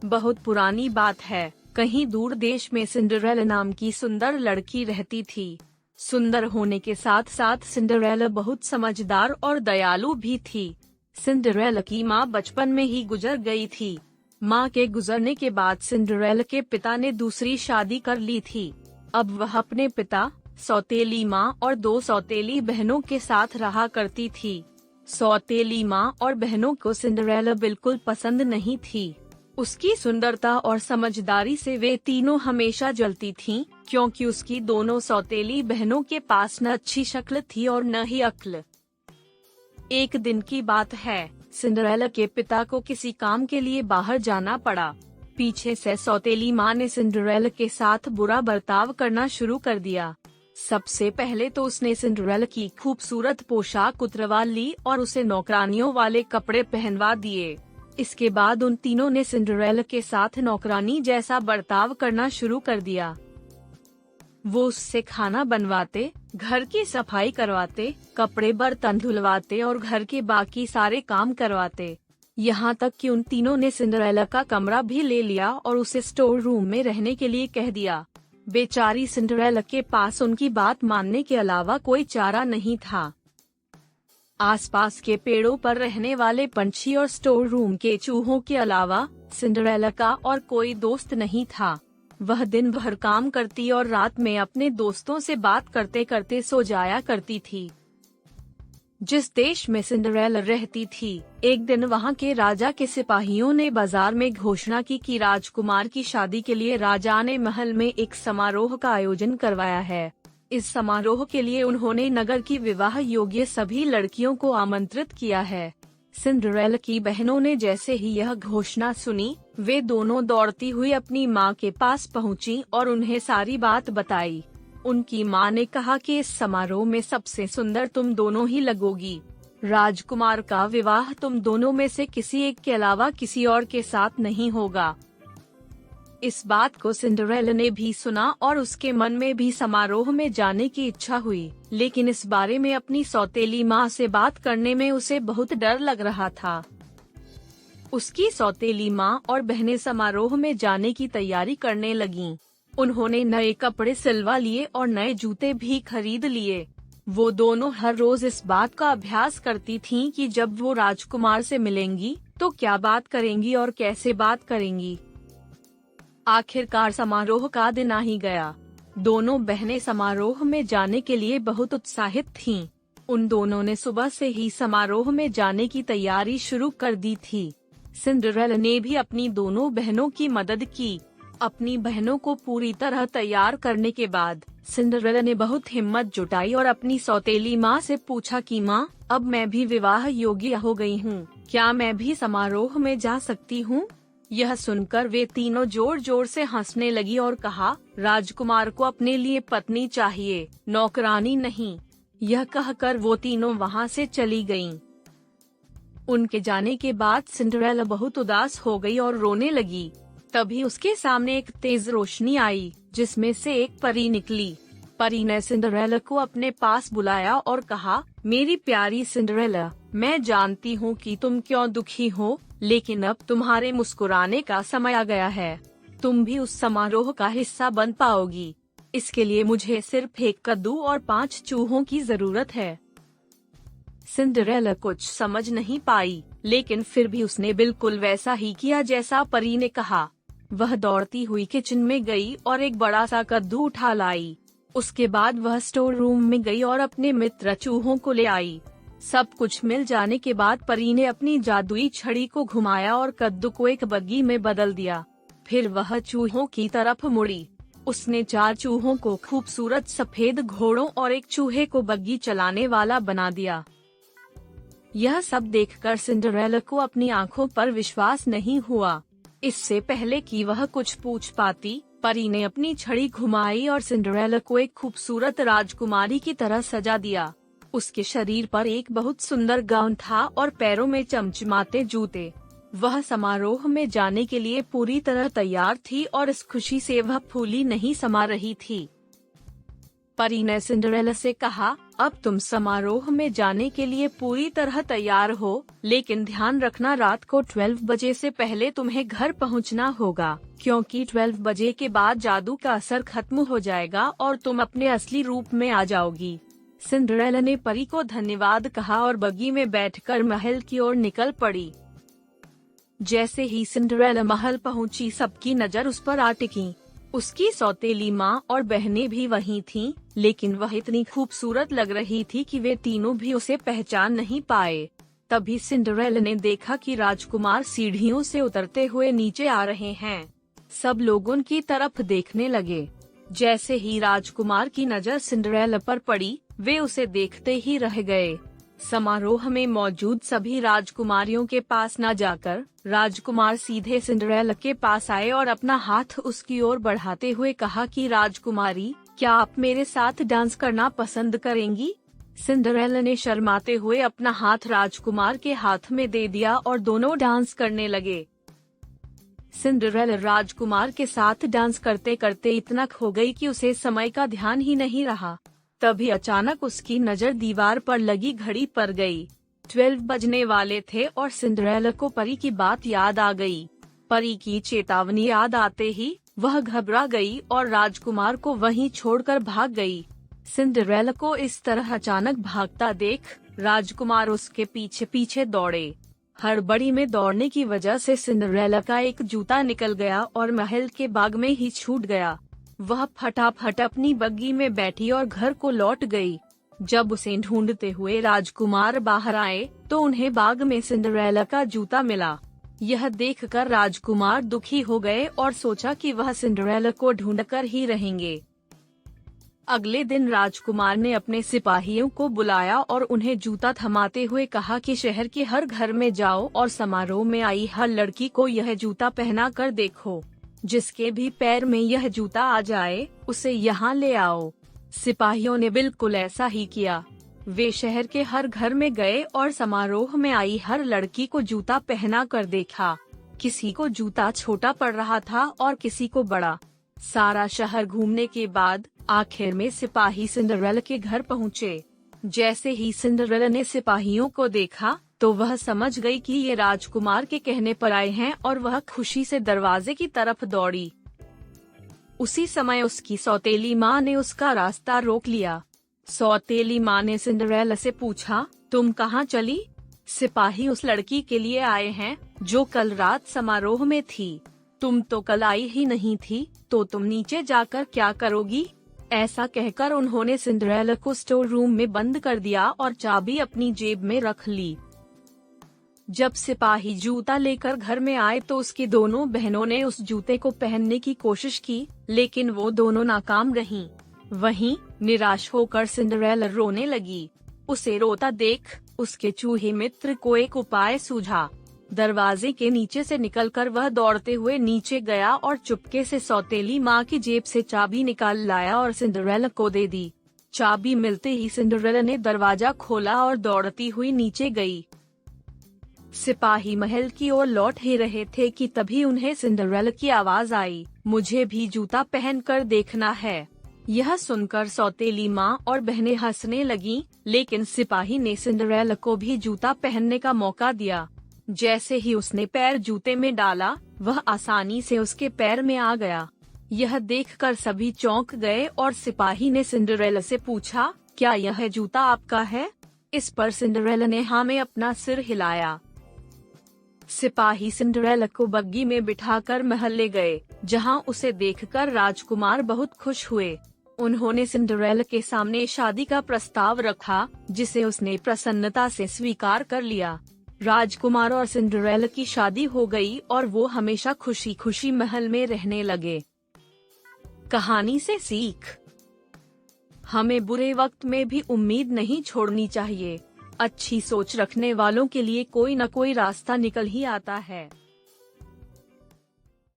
बहुत पुरानी बात है। कहीं दूर देश में सिंड्रेला नाम की सुंदर लड़की रहती थी। सुंदर होने के साथ साथ सिंड्रेला बहुत समझदार और दयालु भी थी। सिंड्रेला की माँ बचपन में ही गुजर गई थी। माँ के गुजरने के बाद सिंड्रेला के पिता ने दूसरी शादी कर ली थी। अब वह अपने पिता, सौतेली माँ और 2 सौतेली बहनों के साथ रहा करती थी। सौतेली माँ और बहनों को सिंड्रेला बिल्कुल पसंद नहीं थी। उसकी सुंदरता और समझदारी से वे तीनों हमेशा जलती थीं, क्योंकि उसकी दोनों सौतेली बहनों के पास न अच्छी शक्ल थी और न ही अक्ल। एक दिन की बात है, सिंड्रेला के पिता को किसी काम के लिए बाहर जाना पड़ा। पीछे से सौतेली माँ ने सिंड्रेला के साथ बुरा बर्ताव करना शुरू कर दिया। सबसे पहले तो उसने सिंड्रेला की खूबसूरत पोशाक उतरवा ली और उसे नौकरानियों वाले कपड़े पहनवा दिए। इसके बाद उन तीनों ने सिंड्रेला के साथ नौकरानी जैसा बर्ताव करना शुरू कर दिया। वो उससे खाना बनवाते, घर की सफाई करवाते, कपड़े बर्तन धुलवाते और घर के बाकी सारे काम करवाते। यहाँ तक कि उन तीनों ने सिंड्रेला का कमरा भी ले लिया और उसे स्टोर रूम में रहने के लिए कह दिया। बेचारी सिंड्रेला के पास उनकी बात मानने के अलावा कोई चारा नहीं था। आसपास के पेड़ों पर रहने वाले पंछी और स्टोर रूम के चूहों के अलावा सिंड्रेला का और कोई दोस्त नहीं था। वह दिन भर काम करती और रात में अपने दोस्तों से बात करते करते सो जाया करती थी। जिस देश में सिंड्रेला रहती थी, एक दिन वहाँ के राजा के सिपाहियों ने बाजार में घोषणा की कि राजकुमार की शादी के लिए राजा ने महल में एक समारोह का आयोजन करवाया है। इस समारोह के लिए उन्होंने नगर की विवाह योग्य सभी लड़कियों को आमंत्रित किया है। सिंड्रेला की बहनों ने जैसे ही यह घोषणा सुनी, वे दोनों दौड़ती हुई अपनी माँ के पास पहुँची और उन्हें सारी बात बताई। उनकी माँ ने कहा कि इस समारोह में सबसे सुंदर तुम दोनों ही लगोगी। राजकुमार का विवाह तुम दोनों में से किसी एक के अलावा किसी और के साथ नहीं होगा। इस बात को सिंड्रेला ने भी सुना और उसके मन में भी समारोह में जाने की इच्छा हुई, लेकिन इस बारे में अपनी सौतेली माँ से बात करने में उसे बहुत डर लग रहा था। उसकी सौतेली माँ और बहनें समारोह में जाने की तैयारी करने लगीं। उन्होंने नए कपड़े सिलवा लिए और नए जूते भी खरीद लिए। वो दोनों हर रोज इस बात का अभ्यास करती थीं कि जब वो राजकुमार से मिलेंगी तो क्या बात करेंगी और कैसे बात करेंगी। आखिरकार समारोह का दिन आ ही गया। दोनों बहनें समारोह में जाने के लिए बहुत उत्साहित थीं। उन दोनों ने सुबह से ही समारोह में जाने की तैयारी शुरू कर दी थी। सिंड्रेला ने भी अपनी दोनों बहनों की मदद की। अपनी बहनों को पूरी तरह तैयार करने के बाद सिंड्रेला ने बहुत हिम्मत जुटाई और अपनी सौतेली माँ से पूछा कि माँ, अब मैं भी विवाह योग्य हो गई हूँ, क्या मैं भी समारोह में जा सकती हूँ? यह सुनकर वे तीनों जोर जोर से हंसने लगी और कहा, राजकुमार को अपने लिए पत्नी चाहिए, नौकरानी नहीं। यह कहकर वो तीनों वहाँ से चली गईं। उनके जाने के बाद सिंड्रेला बहुत उदास हो गई और रोने लगी। तभी उसके सामने एक तेज रोशनी आई, जिसमें से एक परी निकली। परी ने सिंड्रेला को अपने पास बुलाया और कहा, मेरी प्यारी सिंड्रेला, मैं जानती हूँ कि तुम क्यों दुखी हो, लेकिन अब तुम्हारे मुस्कुराने का समय आ गया है। तुम भी उस समारोह का हिस्सा बन पाओगी। इसके लिए मुझे सिर्फ एक कद्दू और 5 चूहों की जरूरत है। सिंड्रेला कुछ समझ नहीं पाई, लेकिन फिर भी उसने बिल्कुल वैसा ही किया जैसा परी ने कहा। वह दौड़ती हुई किचन में गई और एक बड़ा सा कद्दू उठा लाई। उसके बाद वह स्टोर रूम में गई और अपने मित्र चूहों को ले आई। सब कुछ मिल जाने के बाद परी ने अपनी जादुई छड़ी को घुमाया और कद्दू को एक बग्गी में बदल दिया। फिर वह चूहों की तरफ मुड़ी। उसने 4 चूहों को खूबसूरत सफेद घोड़ों और एक चूहे को बग्गी चलाने वाला बना दिया। यह सब देखकर सिंड्रेला को अपनी आंखों पर विश्वास नहीं हुआ। इससे पहले कि वह कुछ पूछ पाती, परी ने अपनी छड़ी घुमाई और सिंड्रेला को एक खूबसूरत राजकुमारी की तरह सजा दिया। उसके शरीर पर एक बहुत सुंदर गाउन था और पैरों में चमचमाते जूते। वह समारोह में जाने के लिए पूरी तरह तैयार थी और इस खुशी से वह फूली नहीं समा रही थी। परी ने सिंड्रेला से कहा, अब तुम समारोह में जाने के लिए पूरी तरह तैयार हो, लेकिन ध्यान रखना रात को 12 बजे से पहले तुम्हें घर पहुंचना होगा, क्योंकि 12 बजे के बाद जादू का असर खत्म हो जाएगा और तुम अपने असली रूप में आ जाओगी। सिंड्रेला ने परी को धन्यवाद कहा और बग्गी में बैठकर महल की ओर निकल पड़ी। जैसे ही सिंड्रेला महल पहुंची, सबकी नजर उस पर आ टिकी। उसकी सौतेली माँ और बहनें भी वहीं थीं, लेकिन वह इतनी खूबसूरत लग रही थी कि वे तीनों भी उसे पहचान नहीं पाए। तभी सिंड्रेला ने देखा कि राजकुमार सीढ़ियों से उतरते हुए नीचे आ रहे हैं। सब लोग उनकी तरफ देखने लगे। जैसे ही राजकुमार की नजर सिंड्रेला पर पड़ी, वे उसे देखते ही रह गए। समारोह में मौजूद सभी राजकुमारियों के पास न जाकर राजकुमार सीधे सिंड्रेला के पास आए और अपना हाथ उसकी ओर बढ़ाते हुए कहा कि राजकुमारी, क्या आप मेरे साथ डांस करना पसंद करेंगी? सिंड्रेला ने शर्माते हुए अपना हाथ राजकुमार के हाथ में दे दिया और दोनों डांस करने लगे। सिंड्रेला राजकुमार के साथ डांस करते करते इतना खो गई कि उसे समय का ध्यान ही नहीं रहा। तभी अचानक उसकी नजर दीवार पर लगी घड़ी पर गई। 12 बजने वाले थे और सिंड्रेला को परी की बात याद आ गई। परी की चेतावनी याद आते ही वह घबरा गई और राजकुमार को वहीं छोड़कर भाग गई। सिंड्रेला को इस तरह अचानक भागता देख राजकुमार उसके पीछे पीछे दौड़े। हड़बड़ी में दौड़ने की वजह से सिंड्रेला का एक जूता निकल गया और महल के बाग में ही छूट गया। वह फटाफट अपनी बग्गी में बैठी और घर को लौट गई। जब उसे ढूंढते हुए राजकुमार बाहर आए तो उन्हें बाग में सिंड्रेला का जूता मिला। यह देखकर राजकुमार दुखी हो गए और सोचा कि वह सिंड्रेला को ढूंढकर ही रहेंगे। अगले दिन राजकुमार ने अपने सिपाहियों को बुलाया और उन्हें जूता थमाते हुए कहा कि शहर के हर घर में जाओ और समारोह में आई हर लड़की को यह जूता पहना कर देखो। जिसके भी पैर में यह जूता आ जाए उसे यहाँ ले आओ। सिपाहियों ने बिल्कुल ऐसा ही किया। वे शहर के हर घर में गए और समारोह में आई हर लड़की को जूता पहना कर देखा। किसी को जूता छोटा पड़ रहा था और किसी को बड़ा। सारा शहर घूमने के बाद आखिर में सिपाही सिंड्रेला के घर पहुँचे। जैसे ही सिंड्रेला ने सिपाहियों को देखा तो वह समझ गई कि ये राजकुमार के कहने पर आए हैं और वह खुशी से दरवाजे की तरफ दौड़ी। उसी समय उसकी सौतेली माँ ने उसका रास्ता रोक लिया। सौतेली माँ ने सिंड्रेला से पूछा, तुम कहाँ चली? सिपाही उस लड़की के लिए आए हैं जो कल रात समारोह में थी। तुम तो कल आई ही नहीं थी, तो तुम नीचे जाकर क्या करोगी? ऐसा कहकर उन्होंने सिंड्रेला को स्टोर रूम में बंद कर दिया और चाबी अपनी जेब में रख ली। जब सिपाही जूता लेकर घर में आए तो उसकी दोनों बहनों ने उस जूते को पहनने की कोशिश की, लेकिन वो दोनों नाकाम रहीं। वहीं निराश होकर सिंड्रेला रोने लगी। उसे रोता देख उसके चूहे मित्र को एक उपाय सूझा। दरवाजे के नीचे से निकलकर वह दौड़ते हुए नीचे गया और चुपके से सौतेली माँ की जेब से चाबी निकाल लाया और सिंड्रेला को दे दी। चाबी मिलते ही सिंड्रेला ने दरवाजा खोला और दौड़ती हुई नीचे गई। सिपाही महल की ओर लौट ही रहे थे कि तभी उन्हें सिंड्रेला की आवाज आई, मुझे भी जूता पहनकर देखना है। यह सुनकर सौतेली माँ और बहनें हंसने लगीं, लेकिन सिपाही ने सिंड्रेला को भी जूता पहनने का मौका दिया। जैसे ही उसने पैर जूते में डाला, वह आसानी से उसके पैर में आ गया। यह देखकर सभी चौंक गए और सिपाही ने सिंड्रेला से पूछा, क्या यह जूता आपका है? इस पर सिंड्रेला ने हाँ में अपना सिर हिलाया। सिपाही सिंड्रेला को बग्गी में बिठाकर महल ले गए, जहां उसे देखकर राजकुमार बहुत खुश हुए। उन्होंने सिंड्रेला के सामने शादी का प्रस्ताव रखा, जिसे उसने प्रसन्नता से स्वीकार कर लिया। राजकुमार और सिंड्रेला की शादी हो गई और वो हमेशा खुशी खुशी महल में रहने लगे। कहानी से सीख, हमें बुरे वक्त में भी उम्मीद नहीं छोड़नी चाहिए। अच्छी सोच रखने वालों के लिए कोई न कोई रास्ता निकल ही आता है।